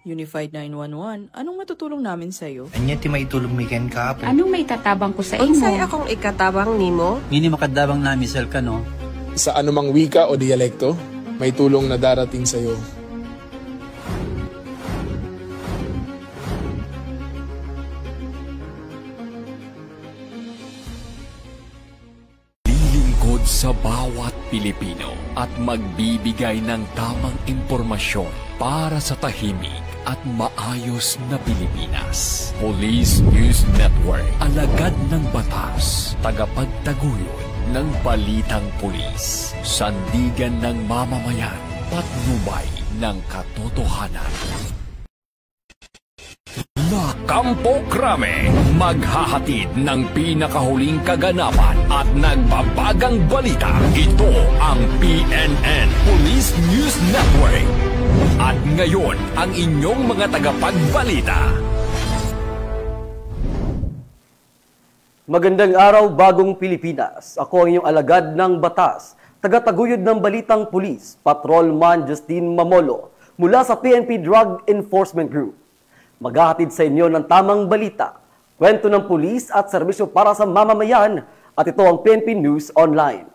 Unified 911, anong matutulong namin sa'yo? Anya ti maitulong mi ken ka. Anong may tatabang ko sa imo? Unsay akong ikatabang nimo? Ngini makadabang nami sel ka no. Sa anumang wika o dialekto, may tulong na darating sa iyo. Lilingkod sa bawat Pilipino at magbibigay ng tamang impormasyon para sa tahimik at maayos na Pilipinas. Police News Network, alagad ng batas, tagapagtaguyod ng balitang pulis, sandigan ng mamamayan, patnubay ng katotohanan. Kampo Krame, maghahatid ng pinakahuling kaganapan at nagbabagang balita. Ito ang PNN Police News Network. At ngayon, ang inyong mga tagapagbalita. Magandang araw, bagong Pilipinas. Ako ang inyong alagad ng batas, tagataguyod ng balitang pulis, Patrolman Justine Mamolo, mula sa PNP Drug Enforcement Group. Maghahatid sa inyo ng tamang balita, kwento ng pulis at serbisyo para sa mamamayan, at ito ang PNP News Online.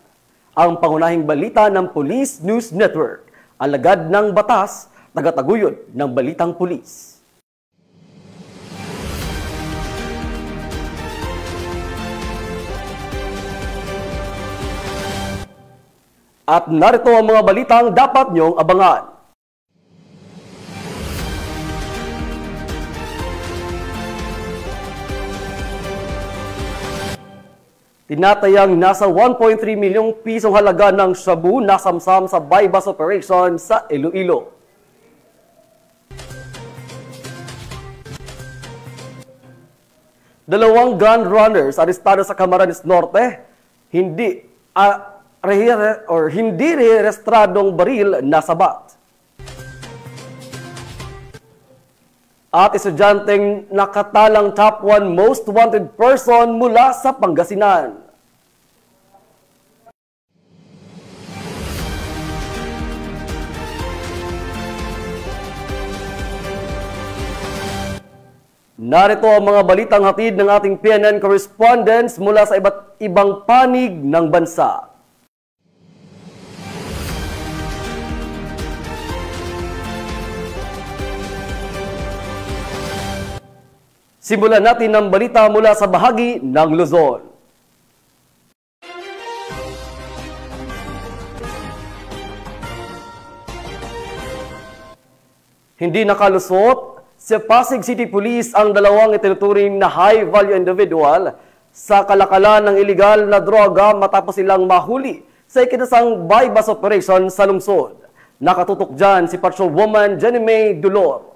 Ang pangunahing balita ng Police News Network, alagad ng batas, tagataguyod ng balitang pulis. At narito ang mga balitang dapat niyong abangan. Tinatayang nasa 1.3 milyong pisong halaga ng shabu nasamsam sa bypass operation sa Iloilo. Dalawang gun runners arestado sa Camarines Norte, hindi rehistradong baril na sabat. At estudyanteng nakatalang top 1 most wanted person mula sa Pangasinan. Narito ang mga balitang hatid ng ating PNN correspondents mula sa iba't ibang panig ng bansa. Simulan natin ang balita mula sa bahagi ng Luzon. Hindi nakalusot sa Pasig City Police ang dalawang itinuturing na high-value individual sa kalakalan ng iligal na droga matapos silang mahuli sa ikinasang bypass operation sa lungsod. Nakatutok dyan si Patrolwoman Jenny May Dulor.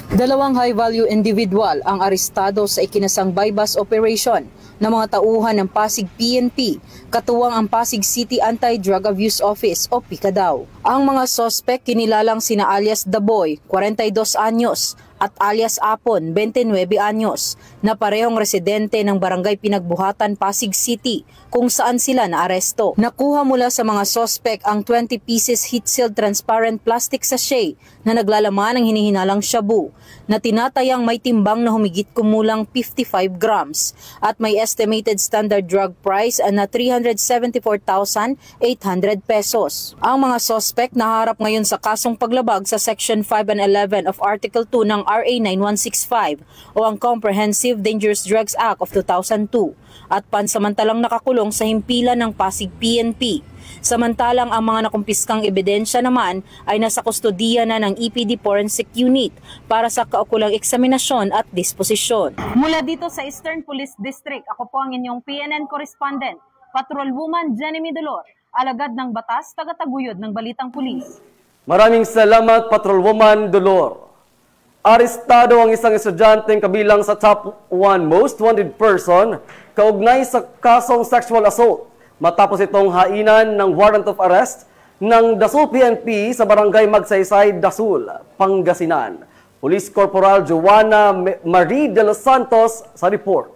Dalawang high-value individual ang arestado sa ikinasang bypass operation ng mga tauhan ng Pasig PNP, katuwang ang Pasig City Anti-Drug Abuse Office o PICADAW. Ang mga sospek kinilalang sina alias Daboy, 42 anyos, at alias Apon, 29 anyos, na parehong residente ng Barangay Pinagbuhatan, Pasig City, kung saan sila naaresto. Nakuha mula sa mga sospek ang 20 pieces heat-sealed transparent plastic sachet na naglalaman ng hinihinalang shabu, na tinatayang may timbang na humigit kumulang 55 grams at may estimated standard drug price na 374,800 pesos. Ang mga sospek naharap ngayon sa kasong paglabag sa Section 5 and 11 of Article 2 ng RA 9165 o ang Comprehensive Dangerous Drugs Act of 2002 at pansamantalang nakakulong sa himpilan ng Pasig PNP. Samantalang ang mga nakumpiskang ebidensya naman ay nasa kustodiya na ng EPD Forensic Unit para sa kaukulang eksaminasyon at disposisyon. Mula dito sa Eastern Police District, ako po ang inyong PNN correspondent, Patrolwoman Jenny Dulor, alagad ng batas, tagataguyod ng balitang pulis. Maraming salamat, Patrolwoman Dulor. Arestado ang isang estudyanteng kabilang sa top 1 most wanted person kaugnay sa kasong sexual assault matapos itong hainan ng warrant of arrest ng Dasul PNP sa Barangay Magsaysay, Dasul, Pangasinan. Police Corporal Joanna Marie de los Santos sa report.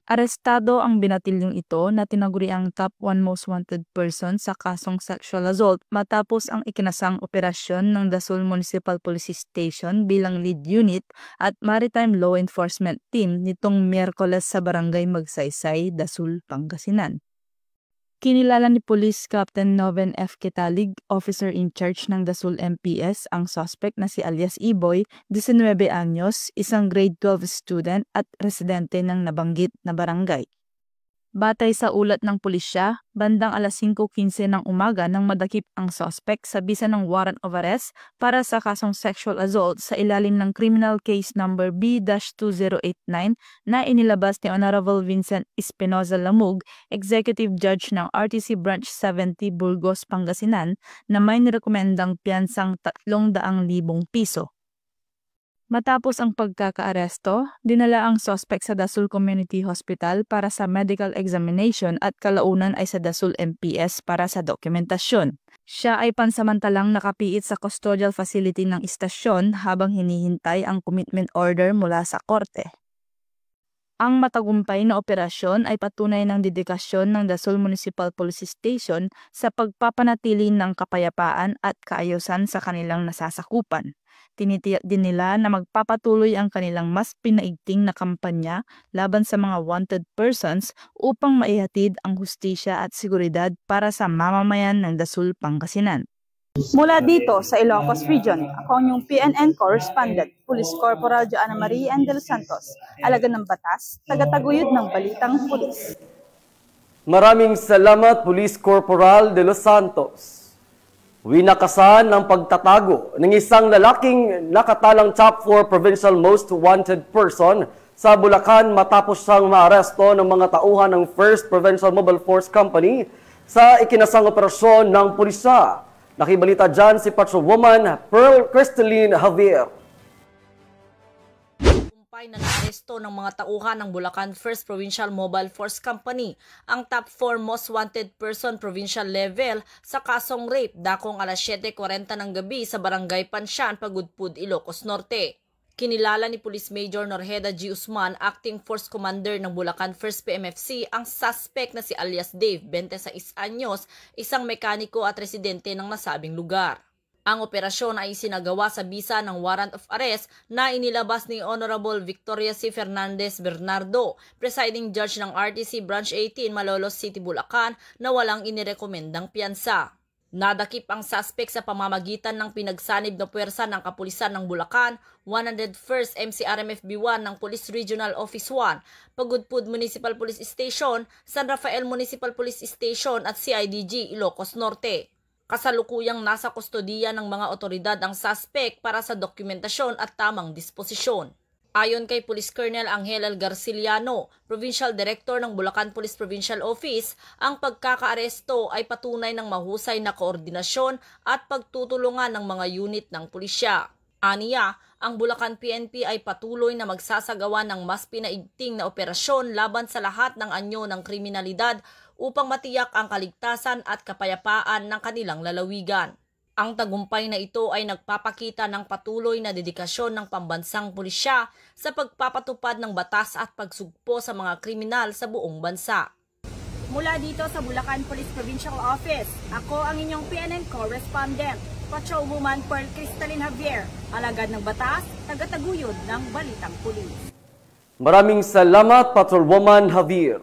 Arestado ang binatilyong ito na tinaguri ang top 1 most wanted person sa kasong sexual assault matapos ang ikinasang operasyon ng Dasul Municipal Police Station bilang lead unit at Maritime Law Enforcement Team nitong Miyerkules sa Barangay Magsaysay, Dasul, Pangasinan. Kinilala ni Police Captain Noven F. Ketalig, officer in charge ng Dasul MPS, ang suspect na si alias Iboy, 19 anyos, isang grade 12 student at residente ng nabanggit na barangay. Batay sa ulat ng pulisya, bandang alas 5:15 ng umaga nang madakip ang suspect sa bisa ng warrant of arrest para sa kasong sexual assault sa ilalim ng criminal case number B-2089 na inilabas ni Honorable Vincent Espinoza Lamug, Executive Judge ng RTC Branch 70 Burgos, Pangasinan, na may nirekomendang piyansang 300,000 piso. Matapos ang pagkakaaresto, dinala ang suspect sa Dasul Community Hospital para sa medical examination at kalaunan ay sa Dasul MPS para sa dokumentasyon. Siya ay pansamantalang nakapiit sa custodial facility ng istasyon habang hinihintay ang commitment order mula sa korte. Ang matagumpay na operasyon ay patunay ng dedikasyon ng Dasul Municipal Police Station sa pagpapanatili ng kapayapaan at kaayusan sa kanilang nasasakupan. Tinitiyak din nila na magpapatuloy ang kanilang mas pinaigting na kampanya laban sa mga wanted persons upang maihatid ang hustisya at seguridad para sa mamamayan ng Dasul, Pangasinan. Mula dito sa Ilocos Region, ako ang inyong PNN correspondent, Police Corporal Joanna Marie N. De Los Santos, alagad ng batas, tagataguyod ng balitang pulis. Maraming salamat, Police Corporal De Los Santos. Winakasan ng pagtatago ng isang lalaking nakatalang top 4 provincial most wanted person sa Bulacan matapos siyang maaresto ng mga tauhan ng 1st Provincial Mobile Force Company sa ikinasang operasyon ng pulisya. Nakibalita dyan si Patrolwoman Pearl Crystalline Javier. Na naaresto ng mga tauhan ng Bulacan 1st Provincial Mobile Force Company ang top 4 most wanted person provincial level sa kasong rape dakong alas 7:40 ng gabi sa Barangay Pansyan, Pagudpud, Ilocos Norte. Kinilala ni Police Major Norheda G. Usman, Acting Force Commander ng Bulacan 1st PMFC, ang suspect na si alias Dave, 26 anyos, isang mekaniko at residente ng nasabing lugar. Ang operasyon ay isinagawa sa bisa ng warrant of arrest na inilabas ni Honorable Victoria C. Fernandez Bernardo, presiding judge ng RTC Branch 18 Malolos City, Bulacan, na walang inirekomendang piyansa. Nadakip ang suspect sa pamamagitan ng pinagsanib na puwersa ng Kapulisan ng Bulacan, 101st MCRMF B1 ng Police Regional Office 1, Pagudpud Municipal Police Station, San Rafael Municipal Police Station at CIDG Ilocos Norte. Kasalukuyang nasa kustodiya ng mga otoridad ang suspect para sa dokumentasyon at tamang disposisyon. Ayon kay Police Colonel Angel L. Garciliano, Provincial Director ng Bulacan Police Provincial Office, ang pagkakaaresto ay patunay ng mahusay na koordinasyon at pagtutulungan ng mga unit ng pulisya. Aniya, ang Bulacan PNP ay patuloy na magsasagawa ng mas pinaigting na operasyon laban sa lahat ng anyo ng kriminalidad upang matiyak ang kaligtasan at kapayapaan ng kanilang lalawigan. Ang tagumpay na ito ay nagpapakita ng patuloy na dedikasyon ng pambansang pulisya sa pagpapatupad ng batas at pagsugpo sa mga kriminal sa buong bansa. Mula dito sa Bulacan Police Provincial Office, ako ang inyong PNN correspondent, Patrolwoman Pearl Crystalline Javier, alagad ng batas, tagataguyod ng balitang pulis. Maraming salamat, Patrolwoman Javier.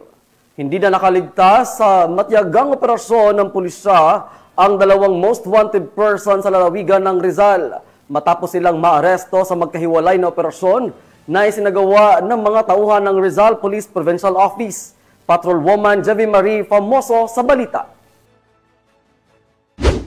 Hindi na nakaligtas sa matiyagang operasyon ng pulisya ang dalawang most wanted person sa lalawigan ng Rizal matapos silang maaresto sa magkahiwalay na operasyon na isinagawa ng mga tauhan ng Rizal Police Provincial Office. Patrolwoman Javi Marie Famoso sa balita.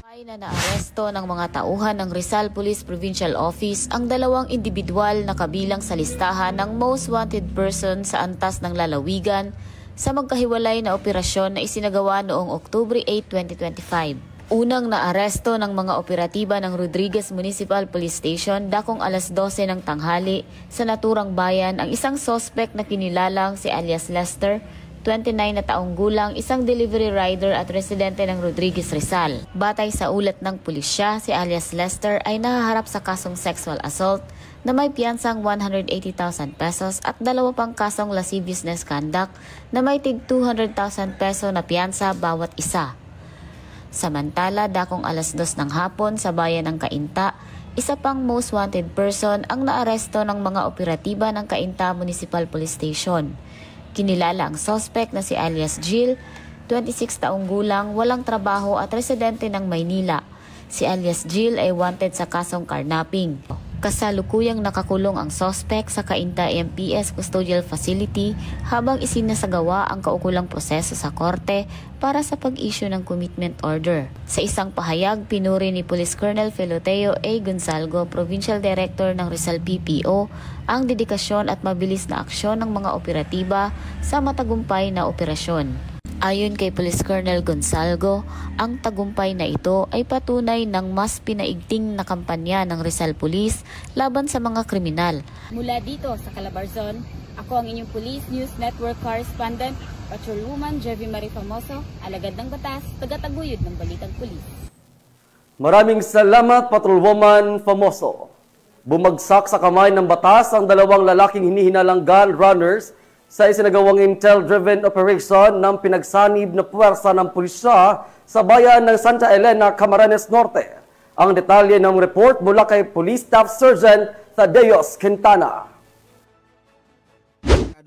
Ay na naaresto ng mga tauhan ng Rizal Police Provincial Office ang dalawang individual na kabilang sa listahan ng most wanted person sa antas ng lalawigan sa magkahiwalay na operasyon na isinagawa noong October 8, 2025. Unang naaresto ng mga operatiba ng Rodriguez Municipal Police Station dakong alas 12 ng tanghali sa naturang bayan ang isang suspect na kinilalang si alias Lester, 29 na taong gulang, isang delivery rider at residente ng Rodriguez, Rizal. Batay sa ulat ng pulisya, si alias Lester ay nahaharap sa kasong sexual assault na may piyansang 180,000 pesos at 2 pang kasong lascivious misconduct na may tig 200,000 peso na piyansa bawat isa. Samantala, dakong 2:00 ng hapon sa bayan ng Cainta, isa pang most wanted person ang naaresto ng mga operatiba ng Cainta Municipal Police Station. Kinilala ang suspect na si alias Jill, 26 taong gulang, walang trabaho at residente ng Maynila. Si alias Jill ay wanted sa kasong carnapping. Kasalukuyang nakakulong ang suspect sa Cainta MPS Custodial Facility habang isinasagawa ang kaukulang proseso sa korte para sa pag-issue ng commitment order. Sa isang pahayag, pinuri ni Police Colonel Filoteo A. Gonzalgo, Provincial Director ng Rizal PPO, ang dedikasyon at mabilis na aksyon ng mga operatiba sa matagumpay na operasyon. Ayon kay Police Colonel Gonzalgo, ang tagumpay na ito ay patunay ng mas pinaigting na kampanya ng Rizal Police laban sa mga kriminal. Mula dito sa Calabarzon, ako ang inyong Police News Network Correspondent, Patrolwoman Jevie Marie Famoso, alagad ng batas, tagataguyod ng balitang pulis. Maraming salamat, Patrolwoman Famoso. Bumagsak sa kamay ng batas ang 2 lalaking hinihinalang gun runners sa isinagawang intel-driven operation ng pinagsanib na puwersa ng pulisya sa bayan ng Santa Elena, Camarines Norte. Ang detalye ng report mula kay Police Staff Sergeant Thaddeus Quintana.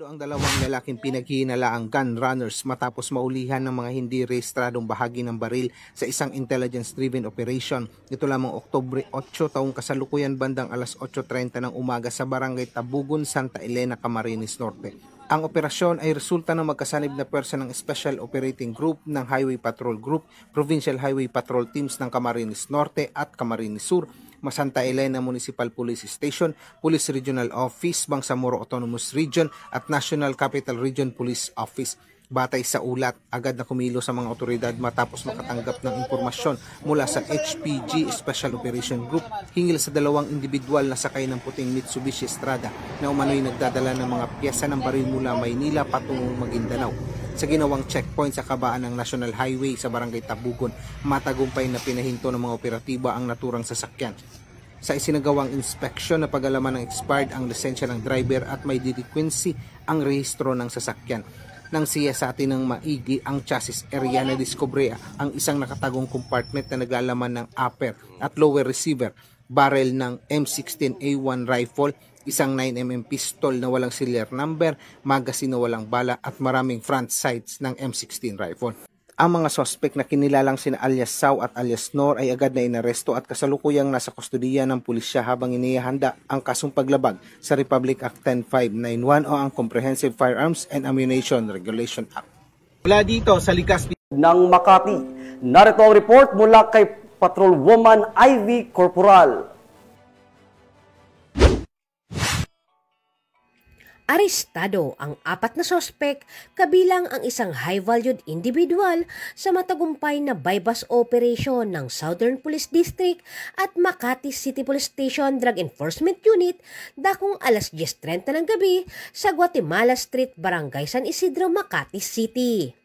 Ang 2 lalaking pinaghihinalaang gun runners matapos maulihan ng mga hindi rehistradong bahagi ng baril sa isang intelligence-driven operation. Ito lamang Oktubre 8 taong kasalukuyan bandang 8:30 ng umaga sa barangay Tabugon, Santa Elena, Camarines Norte. Ang operasyon ay resulta ng magkasanib na pwersa ng Special Operating Group ng Highway Patrol Group, Provincial Highway Patrol Teams ng Camarines Norte at Camarines Sur, Santa Elena Municipal Police Station, Police Regional Office, Bangsamoro Autonomous Region at National Capital Region Police Office. Batay sa ulat, agad na kumilos sa mga otoridad matapos makatanggap ng impormasyon mula sa HPG Special Operation Group hinggil sa 2 individual na sakay ng puting Mitsubishi Strada na umano'y nagdadala ng mga piyesa ng baril mula Maynila patungong Maguindanao. Sa ginawang checkpoint sa kabaan ng National Highway sa Barangay Tabugon, matagumpay na pinahinto ng mga operatiba ang naturang sasakyan. Sa isinagawang inspeksyon na pag-alaman ng expired ang lisensya ng driver at may delinquency ang rehistro ng sasakyan. Nang siya sa atin ng maigi ang chassis area na diskubre ang isang nakatagong compartment na naglalaman ng upper at lower receiver, barrel ng M16A1 rifle, isang 9mm pistol na walang serial number, magazine na walang bala at maraming front sights ng M16 rifle. Ang mga suspect na kinilalang sina alias Sau at alias Nor ay agad na inaresto at kasalukuyang nasa kustodiya ng pulisya habang inihahanda ang kasong paglabag sa Republic Act 10591 o ang Comprehensive Firearms and Ammunition Regulation Act. Mula dito sa likas ng Makati, narito ang report mula kay Patrolwoman Ivy Corporal. Arestado ang 4 na sospek kabilang ang isang high-valued individual sa matagumpay na bypass operation ng Southern Police District at Makati City Police Station Drug Enforcement Unit dakong 10:30 ng gabi sa Guatemala Street, Barangay San Isidro, Makati City.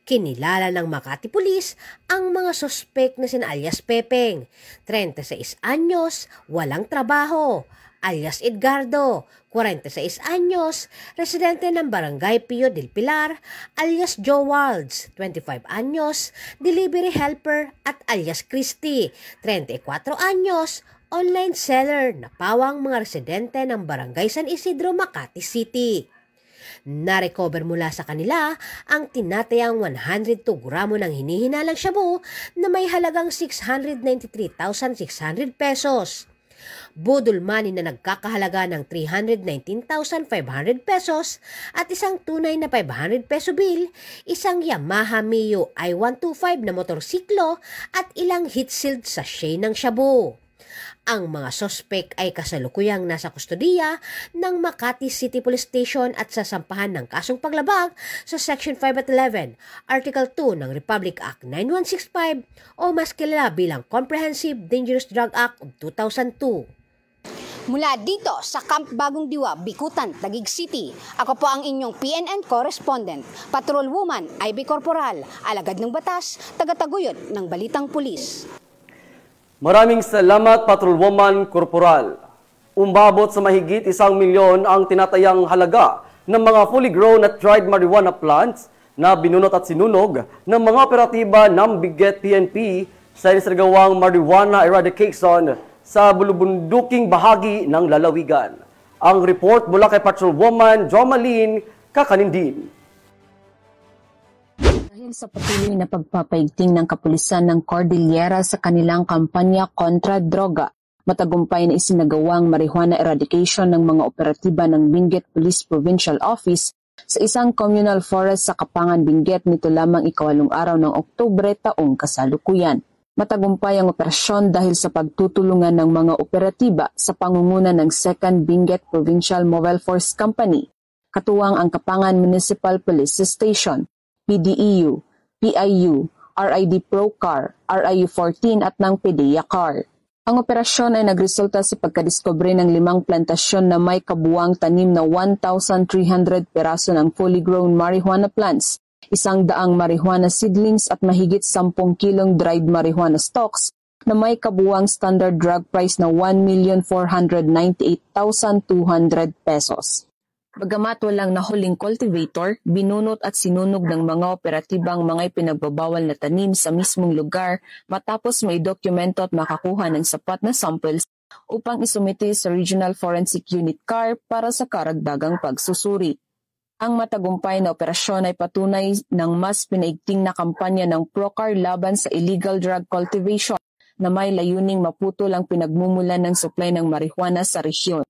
Kinilala ng Makati Police ang mga sospek na sina alias Pepeng, 36 anyos, walang trabaho, alias Edgardo, 46 anyos, residente ng Barangay Pio del Pilar, alias Joe Walds, 25 anyos, delivery helper at alias Christy, 34 anyos, online seller na pawang mga residente ng Barangay San Isidro, Makati City. Na-recover mula sa kanila ang tinatayang 102 gramo ng hinihinalang shabu na may halagang 693,600 pesos. Budol money na nagkakahalaga ng 319,500 pesos at isang tunay na 500 peso bill, isang Yamaha Mio i125 na motorsiklo at ilang heat sealed sachet ng shabu. Ang mga sospek ay kasalukuyang nasa kustodiya ng Makati City Police Station at sasampahan ng kasong paglabag sa Section 5 at 11, Article 2 ng Republic Act 9165 o mas kilala bilang Comprehensive Dangerous Drug Act of 2002. Mula dito sa Camp Bagong Diwa, Bikutan, Taguig City, ako po ang inyong PNN correspondent, Patrolwoman Ivy Corporal, alagad ng batas, tagataguyod ng Balitang Pulis. Maraming salamat, Patrolwoman Corporal. Umabot sa mahigit 1 milyon ang tinatayang halaga ng mga fully grown at dried marijuana plants na binunot at sinunog ng mga operatiba ng Biget PNP sa isinagawang marijuana eradication sa bulubunduking bahagi ng lalawigan. Ang report mula kay Patrolwoman Jomalyn Kakanindin. Dahil sa patuloy na pagpapaigting ng kapulisan ng Cordillera sa kanilang kampanya kontra droga, matagumpay na isinagawang marijuana eradication ng mga operatiba ng Benguet Police Provincial Office sa isang communal forest sa Kapangan, Benguet nito lamang 8 araw ng Oktubre taong kasalukuyan. Matagumpay ang operasyon dahil sa pagtutulungan ng mga operatiba sa pangunguna ng 2nd Benguet Provincial Mobile Force Company, katuwang ang Kapangan Municipal Police Station, PDEU, PIU, RID Procar, RIU 14 at ng PDEA CAR. Ang operasyon ay nagresulta sa pagkadiskubre ng 5 plantasyon na may kabuwang tanim na 1,300 peraso ng fully grown marijuana plants, 100 marijuana seedlings at mahigit 10 kilong dried marijuana stalks na may kabuwang standard drug price na 1,498,200 pesos. Bagamat walang nahuling cultivator, binunot at sinunog ng mga operatibang mga ipinagbabawal na tanim sa mismong lugar matapos may dokumento at makakuha ng sapat na samples upang isumite sa Regional Forensic Unit CAR para sa karagdagang pagsusuri. Ang matagumpay na operasyon ay patunay ng mas pinaigting na kampanya ng Procar laban sa illegal drug cultivation na may layuning maputol ang pinagmumulan ng supply ng marijuana sa rehiyon.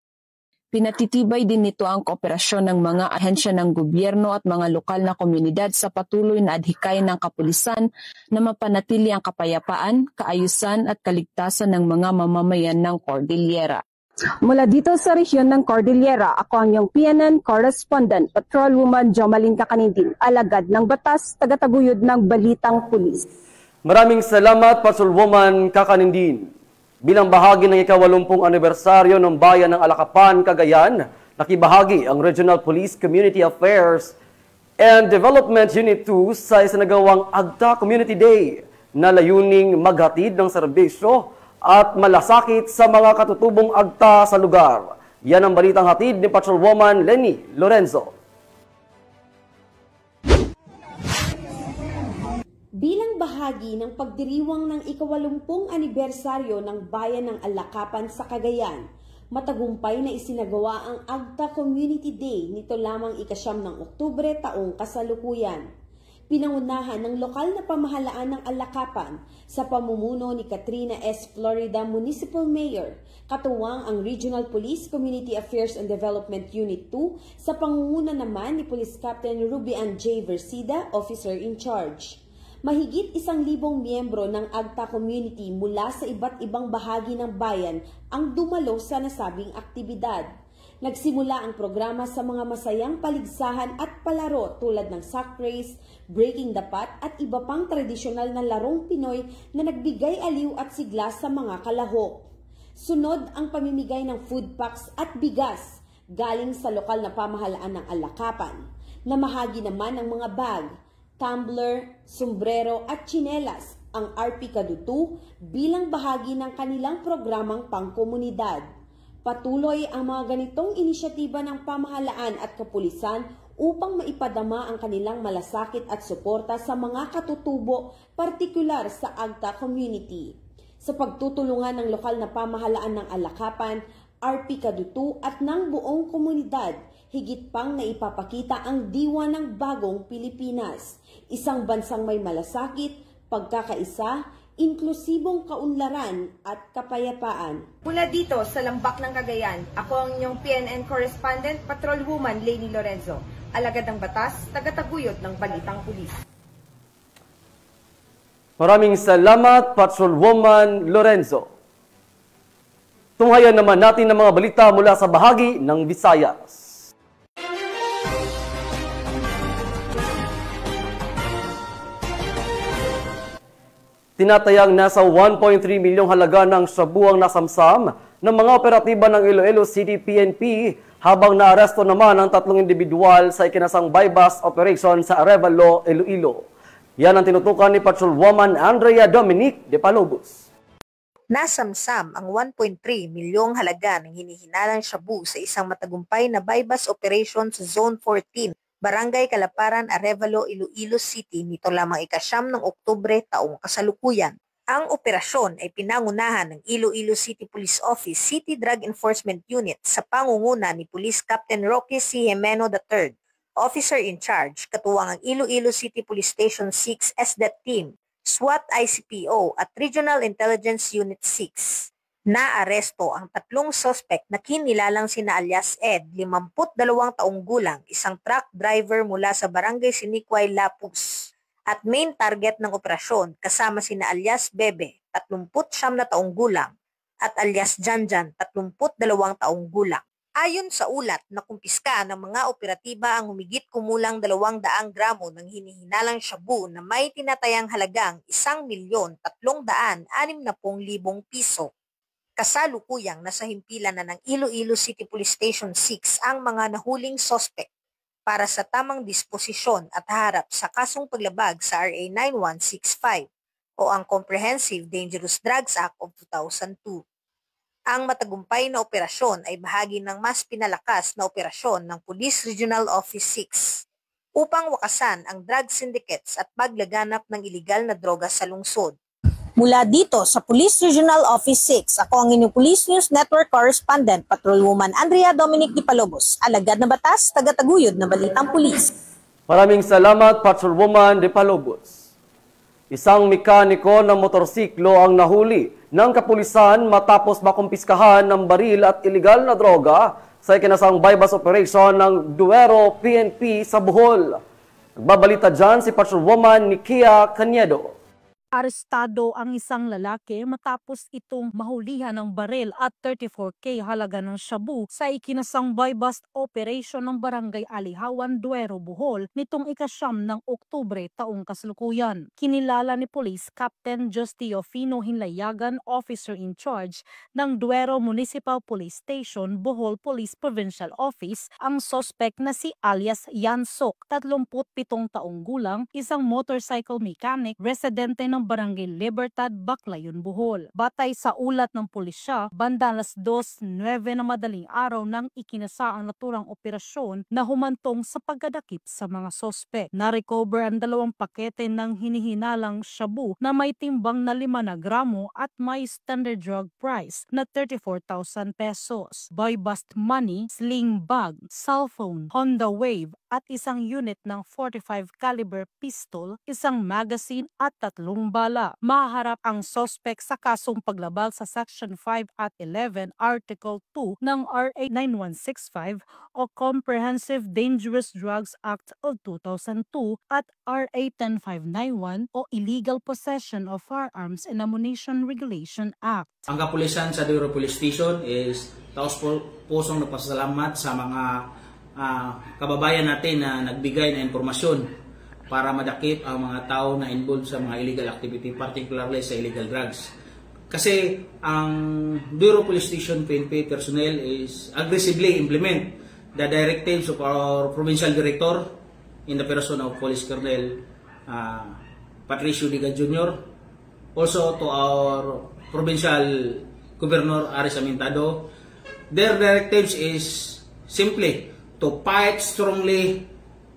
Pinatitibay din nito ang kooperasyon ng mga ahensya ng gobyerno at mga lokal na komunidad sa patuloy na adhikain ng kapulisan na mapanatili ang kapayapaan, kaayusan at kaligtasan ng mga mamamayan ng Cordillera. Mula dito sa rehiyon ng Cordillera, ako ang iyong PNN correspondent, Patrolwoman Jomalyn Kakanindin, alagad ng batas, tagataguyod ng Balitang Pulis. Maraming salamat, Patrolwoman Kakanindin. Bilang bahagi ng ika-80 anibersaryo ng Bayan ng Alakapan, Cagayan, nakibahagi ang Regional Police Community Affairs and Development Unit 2 sa isinagawang Agta Community Day na layuning maghatid ng serbisyo at malasakit sa mga katutubong agta sa lugar. Yan ang balitang hatid ni Patrolwoman Lenny Lorenzo. Bilang bahagi ng pagdiriwang ng ika-80 anibersaryo ng Bayan ng Alakapan sa Cagayan, matagumpay na isinagawa ang Agta Community Day nito lamang 9 ng Oktubre taong kasalukuyan. Pinangunahan ng lokal na pamahalaan ng Alakapan sa pamumuno ni Katrina S. Florida Municipal Mayor, katuwang ang Regional Police Community Affairs and Development Unit 2 sa pangunguna naman ni Police Captain Rubian J. Versida, Officer in Charge. Mahigit 1,000 miyembro ng Agta Community mula sa iba't ibang bahagi ng bayan ang dumalo sa nasabing aktibidad. Nagsimula ang programa sa mga masayang paligsahan at palaro tulad ng sack race, breaking the pot at iba pang tradisyonal na larong Pinoy na nagbigay aliw at sigla sa mga kalahok. Sunod ang pamimigay ng food packs at bigas galing sa lokal na pamahalaan ng Alakapan. Namahagi naman ng mga bag, tumbler, sombrero at tsinelas ang RP Kadutu bilang bahagi ng kanilang programang pangkomunidad. Patuloy ang mga ganitong inisyatiba ng pamahalaan at kapulisan upang maipadama ang kanilang malasakit at suporta sa mga katutubo, partikular sa Agta Community. Sa pagtutulungan ng lokal na pamahalaan ng Alakapan, RP Kadutu at ng buong komunidad, higit pang naipapakita ang diwa ng bagong Pilipinas, isang bansang may malasakit, pagkakaisa, inklusibong kaunlaran at kapayapaan. Mula dito sa Lambak ng Cagayan, ako ang inyong PNN correspondent, Patrolwoman Lenny Lorenzo, alagad ng batas, tagataguyod ng Balitang Pulis. Maraming salamat, Patrolwoman Lorenzo. Tunghayan naman natin ang mga balita mula sa bahagi ng Visayas. Tinatayang nasa 1.3 milyong halaga ng shabu ang nasamsam ng mga operatiba ng Iloilo City PNP habang naaresto naman ang 3 individual sa ikinasang bypass operation sa Arevalo, Iloilo. Yan ang tinutukan ni Patrolwoman Andrea Dominic de Palobos. Nasamsam ang 1.3 milyong halaga ng hinihinalang shabu sa isang matagumpay na bypass operation sa Zone 14, Barangay Kalaparan, Arevalo, Iloilo City nito lamang ika-9 ng Oktubre taong kasalukuyan. Ang operasyon ay pinangunahan ng Iloilo City Police Office City Drug Enforcement Unit sa pangunguna ni Police Captain Roque C. Jimeno III, Officer in Charge, katuwang ang Iloilo City Police Station 6 SDET Team, SWAT ICPO at Regional Intelligence Unit 6. Naaresto ang 3 suspect na kinilalang sina alias Ed, 52 taong gulang, isang truck driver mula sa Barangay Siniquay, Lapus, at main target ng operasyon kasama sina alias Bebe, 39 na taong gulang, at alias Janjan, 32 taong gulang. Ayon sa ulat, nakumpiska ng mga operatiba ang humigit kumulang 200 gramo ng hinihinalang shabu na may tinatayang halagang 1,360,000 piso. Kasalukuyang nasa himpilan na ng Iloilo City Police Station 6 ang mga nahuling suspect para sa tamang disposisyon at harap sa kasong paglabag sa RA 9165 o ang Comprehensive Dangerous Drugs Act of 2002. Ang matagumpay na operasyon ay bahagi ng mas pinalakas na operasyon ng Police Regional Office 6 upang wakasan ang drug syndicates at paglaganap ng iligal na droga sa lungsod. Mula dito sa Police Regional Office 6, ako ang inyong Police News Network Correspondent, Patrolwoman Andrea Dominic de Palobos, alagad na batas, tagataguyod na balitang pulis. Maraming salamat, Patrolwoman de Palobos. Isang mekaniko ng motorsiklo ang nahuli ng kapulisan matapos makumpiskahan ng baril at iligal na droga sa ikinasang bypass operation ng Duero PNP sa Bohol. Nagbabalita dyan si Patrolwoman Nikia Caniedo. Arestado ang isang lalaki matapos itong mahulihan ng baril at 34K halaga ng shabu sa ikinasang bypass operation ng Barangay Alihawan, Duero, Bohol nitong ika-9 ng Oktubre taong kasalukuyan. Kinilala ni Police Captain Justio Fino Hinlayagan, Officer in Charge ng Duero Municipal Police Station, Bohol Police Provincial Office, ang suspect na si alias Yansok, 37 taong gulang, isang motorcycle mechanic, residente ng Barangay Libertad, Baclayon, Bohol. Batay sa ulat ng pulisya, banda alas 2:09 na madaling araw nang ikinasa ang naturang operasyon na humantong sa pagdadakip sa mga sospek. Na-recover ang 2 pakete ng hinihinalang shabu na may timbang na 5 na gramo at may standard drug price na 34,000 pesos. By bust money, sling bag, cellphone, Honda Wave at isang unit ng 45 caliber pistol, isang magazine at 3 bala. Maharap ang suspect sa kasong paglabag sa Section 5 at 11, Article 2 ng RA 9165 o Comprehensive Dangerous Drugs Act of 2002 at RA 10591 o Illegal Possession of Firearms and Ammunition Regulation Act. Ang kapulisan sa Duero Police Station is taos-pusong nagpasalamat sa mga kababayan natin na nagbigay ng impormasyon para madakip ang mga tao na involved sa mga illegal activity, particularly sa illegal drugs. Kasi ang Duero Police Station PNP personnel is aggressively implement the directives of our Provincial Director in the person of Police Colonel Patricio Diga Jr., also to our Provincial Governor Aris Amintado. Their directives is simply to fight strongly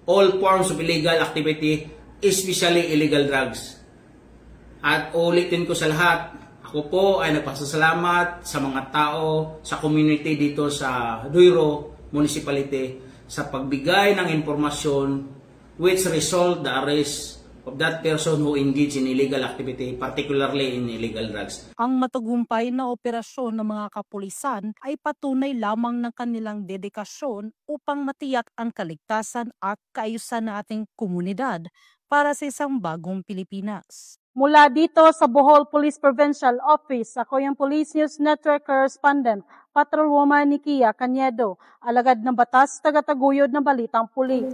all forms of illegal activity, especially illegal drugs. At ulitin ko sa lahat, ako po ay nagpasasalamat sa mga tao, sa community dito sa Duero Municipality sa pagbigay ng impormasyon which result the arrest of that person who engaged in illegal activity, particularly in illegal drugs. Ang matagumpay na operasyon ng mga kapulisan ay patunay lamang ng kanilang dedikasyon upang matiyak ang kaligtasan at kaayusan ng ating komunidad para sa isang bagong Pilipinas. Mula dito sa Bohol Police Provincial Office, ako yung Police News Network Correspondent, Patrolwoman Nikia Caniedo, alagad ng batas, tagataguyod ng balitang pulis.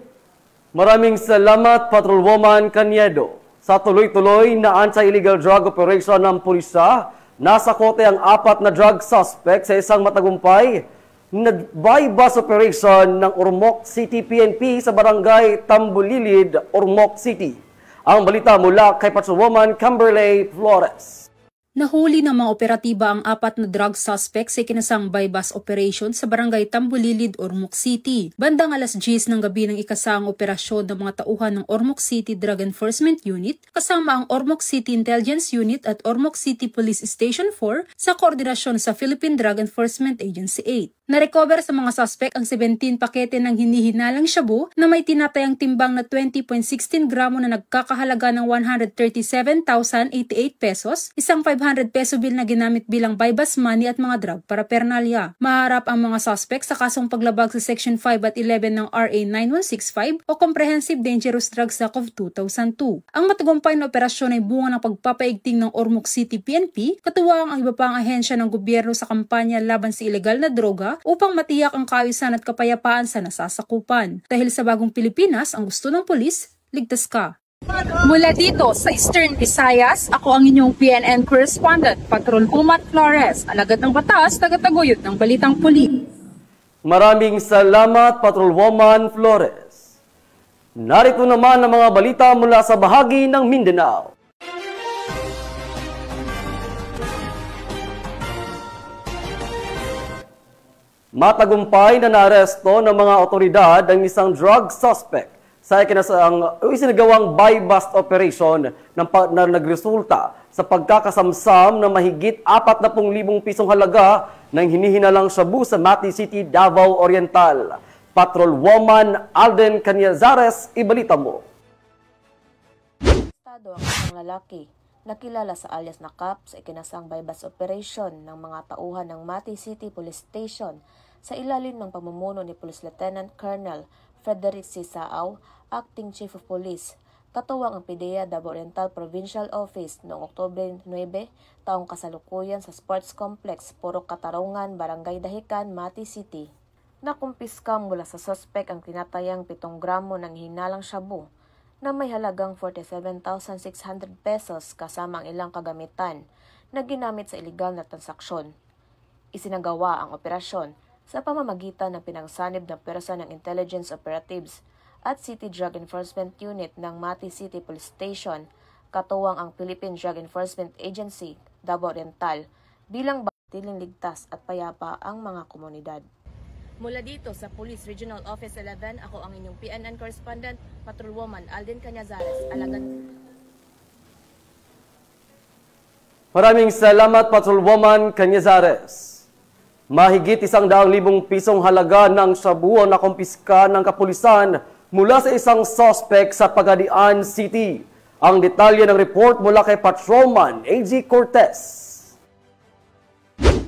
Maraming salamat, Patrolwoman Caniedo. Sa tuloy-tuloy na anti-illegal drug operation ng pulisya, Nasa kote ang 4 na drug suspect sa isang matagumpay na bypass operation ng Ormoc City PNP sa barangay Tambulilid, Ormoc City. Ang balita mula kay Patrolwoman Kimberly Flores. Nahuli ng mga operatiba ang 4 na drug suspects sa ikinasang bypass operation sa barangay Tambulilid, Ormoc City. Bandang alas 10 ng gabi ng ikasang operasyon ng mga tauhan ng Ormoc City Drug Enforcement Unit kasama ang Ormoc City Intelligence Unit at Ormoc City Police Station 4 sa koordinasyon sa Philippine Drug Enforcement Agency 8. Na-recover sa mga suspect ang 17 pakete ng hinihinalang shabu na may tinatayang timbang na 20.16 gramo na nagkakahalaga ng 137,088 pesos, isang 500 peso bill na ginamit bilang bypass money at mga drug paraphernalia. Maharap ang mga suspect sa kasong paglabag sa Section 5 at 11 ng RA 9165 o Comprehensive Dangerous Drugs Act of 2002. Ang matagumpay na operasyon ay bunga ng pagpapaigting ng Ormoc City PNP, katuwang ang iba pang ahensya ng gobyerno sa kampanya laban sa ilegal na droga upang matiyak ang kaayusan at kapayapaan sa nasasakupan. Dahil sa bagong Pilipinas, ang gusto ng pulis, ligtas ka. Mula dito sa Eastern Visayas, ako ang inyong PNN correspondent, Patrolwoman Flores, alagad ng batas, tagataguyod ng balitang pulis. Maraming salamat, Patrolwoman Flores. Narito naman ang mga balita mula sa bahagi ng Mindanao. Matagumpay na naaresto ng mga otoridad ang isang drug suspect sa isinagawang bypass operation na nagresulta sa pagkakasamsam ng mahigit 40,000 pisong halaga ng hinihinalang shabu sa Mati City, Davao Oriental. Patrolwoman Alden Canyazares, ibalita mo. Estado ang isang lalaki nakilala sa alias na Cap sa ikinasang bypass operation ng mga tauhan ng Mati City Police Station sa ilalim ng pamumuno ni Police Lieutenant Colonel Frederick C. Saaw, Acting Chief of Police, katuwang ang PDEA Davao Oriental Provincial Office noong Oktubre 9, taong kasalukuyan sa Sports Complex, Purok Katarungan, Barangay Dahican, Mati City. Nakumpiska mula sa suspect ang tinatayang 7 gramo ng hinalang shabu na may halagang 47,600 pesos kasama ang ilang kagamitan na ginamit sa iligal na transaksyon. Isinagawa ang operasyon sa pamamagitan ng pinangsanib na pwersa ng Intelligence Operatives at City Drug Enforcement Unit ng Mati City Police Station, katuwang ang Philippine Drug Enforcement Agency, Davao Oriental, bilang batiling ligtas at payapa ang mga komunidad. Mula dito sa Police Regional Office 11, ako ang inyong PNN correspondent, Patrolwoman Alden Canyazares, alagad. Maraming salamat, Patrolwoman Canyazares. Mahigit 100,000 pisong halaga ng shabu ang nakumpiska ng kapulisan mula sa isang suspect sa Pagadian City. Ang detalye ng report mula kay Patrolman A.G. Cortez.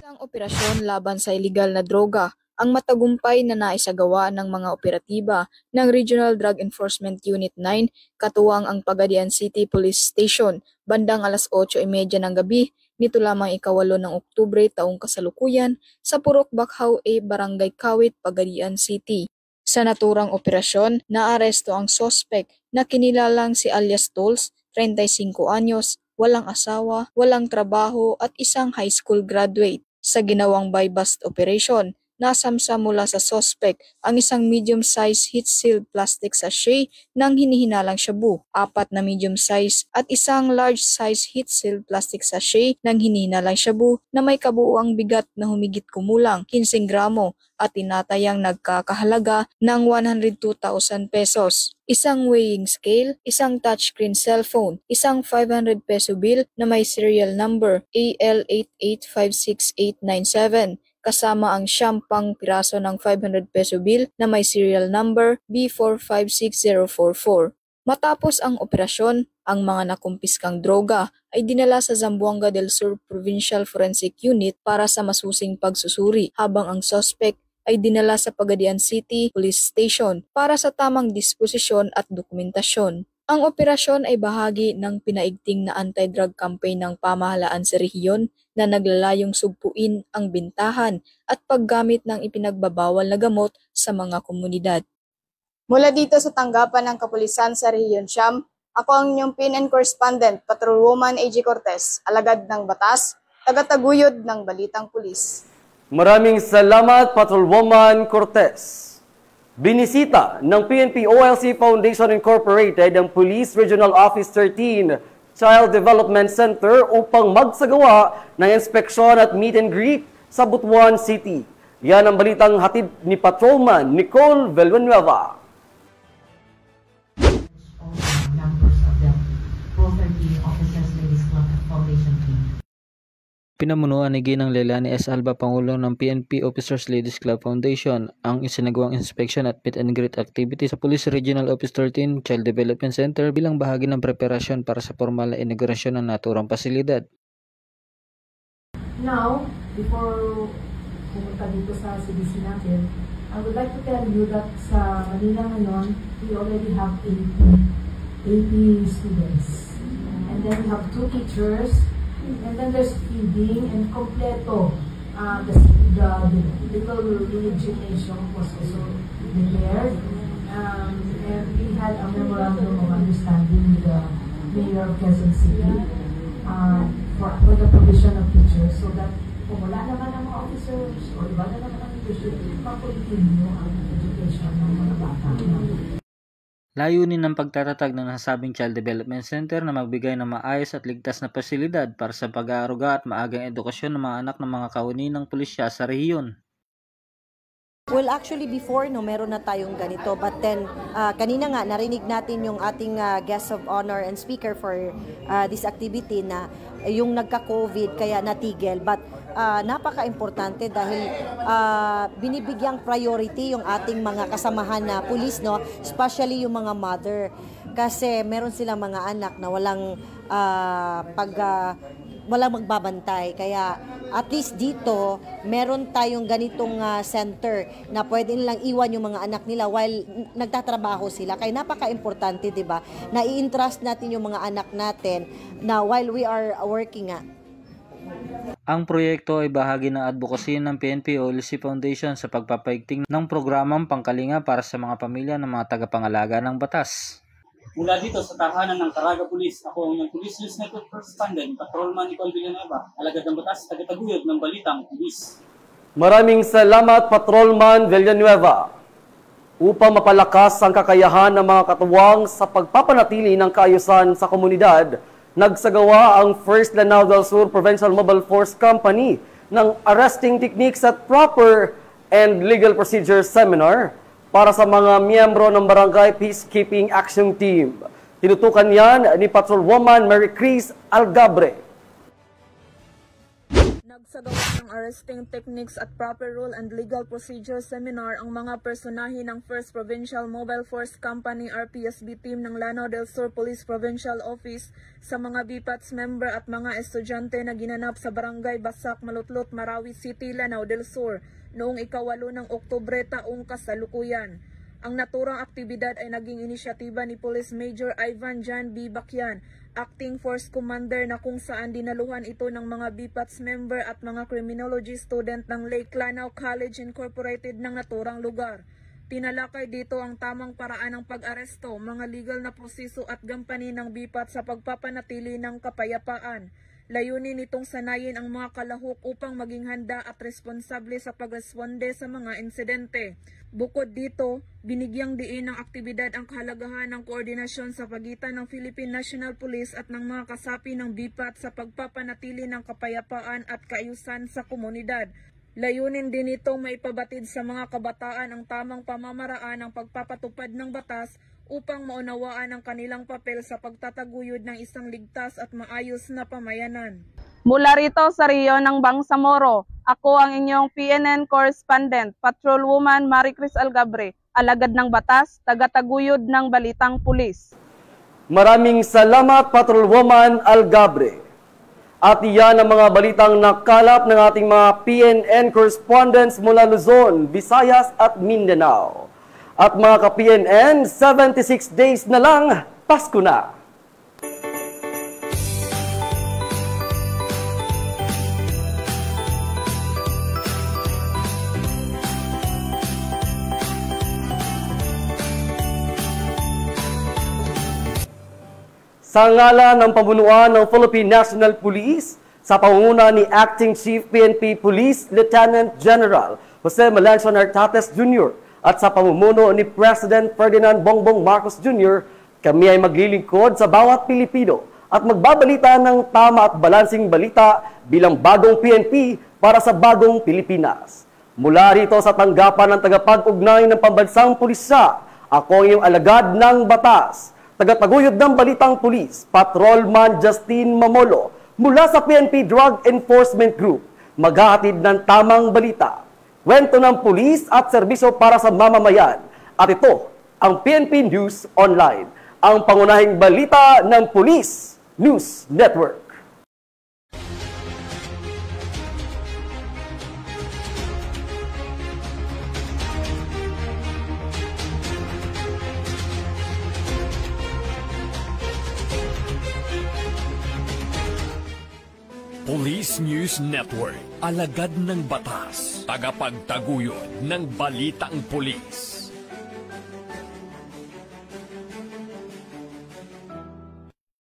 Ang operasyon laban sa iligal na droga ang matagumpay na naisagawa ng mga operatiba ng Regional Drug Enforcement Unit 9 katuwang ang Pagadian City Police Station bandang alas 8:30 ng gabi nito lamang ika-8 ng Oktubre taong kasalukuyan sa Purok Bakhaw A, Barangay Kawit, Pagadian City. Sa naturang operasyon, naaresto ang suspect na kinilalang si alias Tolls, 35 anyos, walang asawa, walang trabaho at isang high school graduate. Sa ginawang bypass operation, nasamsa mula sa suspect ang isang medium-size heat-sealed plastic sachet ng hinihinalang shabu, 4 na medium-size at isang large-size heat-sealed plastic sachet ng hinihinalang shabu na may kabuuang bigat na humigit kumulang 15 gramo at tinatayang nagkakahalaga ng 102,000 pesos. Isang weighing scale, isang touchscreen cellphone, isang 500 peso bill na may serial number AL8856897, kasama ang 10 piraso ng 500 peso bill na may serial number B456044. Matapos ang operasyon, ang mga nakumpiskang droga ay dinala sa Zamboanga del Sur Provincial Forensic Unit para sa masusing pagsusuri, habang ang suspect ay dinala sa Pagadian City Police Station para sa tamang disposisyon at dokumentasyon. Ang operasyon ay bahagi ng pinaigting na anti-drug campaign ng pamahalaan sa rehiyon na naglalayong sugpuin ang bintahan at paggamit ng ipinagbabawal na gamot sa mga komunidad. Mula dito sa tanggapan ng kapulisan sa Rehiyon Siyam, ako ang inyong PNN correspondent, Patrolwoman A.G. Cortez, alagad ng batas, tagataguyod ng Balitang Pulis. Maraming salamat, Patrolwoman Cortez. Binisita ng PNP OLC Foundation Incorporated ang Police Regional Office 13 Child Development Center upang magsagawa ng inspeksyon at meet and greet sa Butuan City. Yan ang balitang hatid ni Patrolman Nicole Villanueva. Pinamunuan ni Ginang Leilani S. Alba, Pangulo ng PNP Officers Ladies Club Foundation, ang isinagawang inspection at meet and greet activity sa Police Regional Office 13 Child Development Center bilang bahagi ng preparasyon para sa formal na inaugurasyon ng naturang pasilidad. Now, before pumunta dito sa CDC natin, I would like to tell you that sa Manila ngayon, we already have 80 students. And then we have 2 teachers. And then there's feeding and kompleto. The little gymnasium was also prepared. And we had a memorandum of understanding with the Mayor of Quezon City for the provision of teachers so that kung wala naman ang mga officers o iba na naman ang teachers, mag-continue ang education ng mga bata. Layunin ng pagtatatag ng nasabing Child Development Center na magbigay ng maayos at ligtas na pasilidad para sa pag-aaruga at maagang edukasyon ng mga anak ng mga kawani ng pulisya sa rehiyon. Well, actually before, meron na tayong ganito. But then, kanina nga, narinig natin yung ating guest of honor and speaker for this activity na yung nagka-COVID kaya natigil. But napaka-importante dahil binibigyang priority yung ating mga kasamahan na pulis, no? Especially yung mga mother. Kasi meron silang mga anak na walang walang magbabantay. Kaya at least dito, meron tayong ganitong center na pwede nilang iwan yung mga anak nila while nagtatrabaho sila. Kaya napaka-importante, di ba? Na i-entrust natin yung mga anak natin na while we are working nga. Ang proyekto ay bahagi ng advocacy ng PNP OLC Foundation sa pagpapaigting ng programang pangkalinga para sa mga pamilya ng mga tagapangalaga ng batas. Mula dito sa tahanan ng Caraga Police, ako ang inyong Police News Network Correspondent, Patrolman Nicole Villanueva, alagad ng batas, tagataguyod ng Balitang Pulis. Maraming salamat, Patrolman Villanueva. Upang mapalakas ang kakayahan ng mga katuwang sa pagpapanatili ng kaayusan sa komunidad, nagsagawa ang 1st Lanao del Sur Provincial Mobile Force Company ng Arresting Techniques at Proper and Legal Procedure Seminar para sa mga miyembro ng Barangay Peacekeeping Action Team. Tinutukan yan ni Patrolwoman Mary Chris Algabre. Nagsagawa ng Arresting Techniques at Proper Rule and Legal Procedure Seminar ang mga personahe ng 1st Provincial Mobile Force Company RPSB Team ng Lanao del Sur Police Provincial Office sa mga BPATS member at mga estudyante na ginanap sa Barangay Basak, Malutlot, Marawi City, Lanao del Sur noong 8 ng Oktubre taong kasalukuyan. Ang naturang aktibidad ay naging inisyatiba ni Police Major Ivan Jan B. Bakyan, Acting Force Commander, na kung saan dinaluhan ito ng mga BPATS member at mga criminology student ng Lake Lanao College Incorporated ng naturang lugar. Tinalakay dito ang tamang paraan ng pag-aresto, mga legal na proseso at gampanin ng BPAT sa pagpapanatili ng kapayapaan. Layunin nitong sanayin ang mga kalahok upang maging handa at responsable sa pagresponde sa mga insidente. Bukod dito, binigyang diin ng aktibidad ang kahalagahan ng koordinasyon sa pagitan ng Philippine National Police at ng mga kasapi ng BPAT sa pagpapanatili ng kapayapaan at kaayusan sa komunidad. Layunin din itong maipabatid sa mga kabataan ang tamang pamamaraan ng pagpapatupad ng batas upang maunawaan ang kanilang papel sa pagtataguyod ng isang ligtas at maayos na pamayanan. Mula rito sa rehiyon ng Bangsamoro, ako ang inyong PNN Correspondent, Patrolwoman Mary Chris Algabre, alagad ng batas, tagataguyod ng Balitang Pulis. Maraming salamat, Patrolwoman Algabre. At iyan ang mga balitang nakalap ng ating mga PNN correspondents mula Luzon, Visayas at Mindanao. At mga ka-PNN, 76 days na lang, Pasko na! Sa ngalan ng pamunuan ng Philippine National Police, sa pangunguna ni Acting Chief PNP Police Lieutenant General Jose Melanchon Artates Jr. at sa pamumuno ni President Ferdinand Bongbong Marcos Jr., kami ay maglilingkod sa bawat Pilipino at magbabalita ng tama at balansing balita bilang bagong PNP para sa bagong Pilipinas. Mula rito sa tanggapan ng tagapag-ugnay ng pambansang pulisya, ako ang iyong alagad ng batas, tagataguyod ng balitang pulis, Patrolman Justin Mamolo, mula sa PNP Drug Enforcement Group, maghahatid ng tamang balita, kwento ng pulis at serbisyo para sa mamamayan. At ito ang PNP News Online, ang pangunahing balita ng Police News Network. Police News Network, alagad ng batas, tagapagtaguyod ng balitang pulis.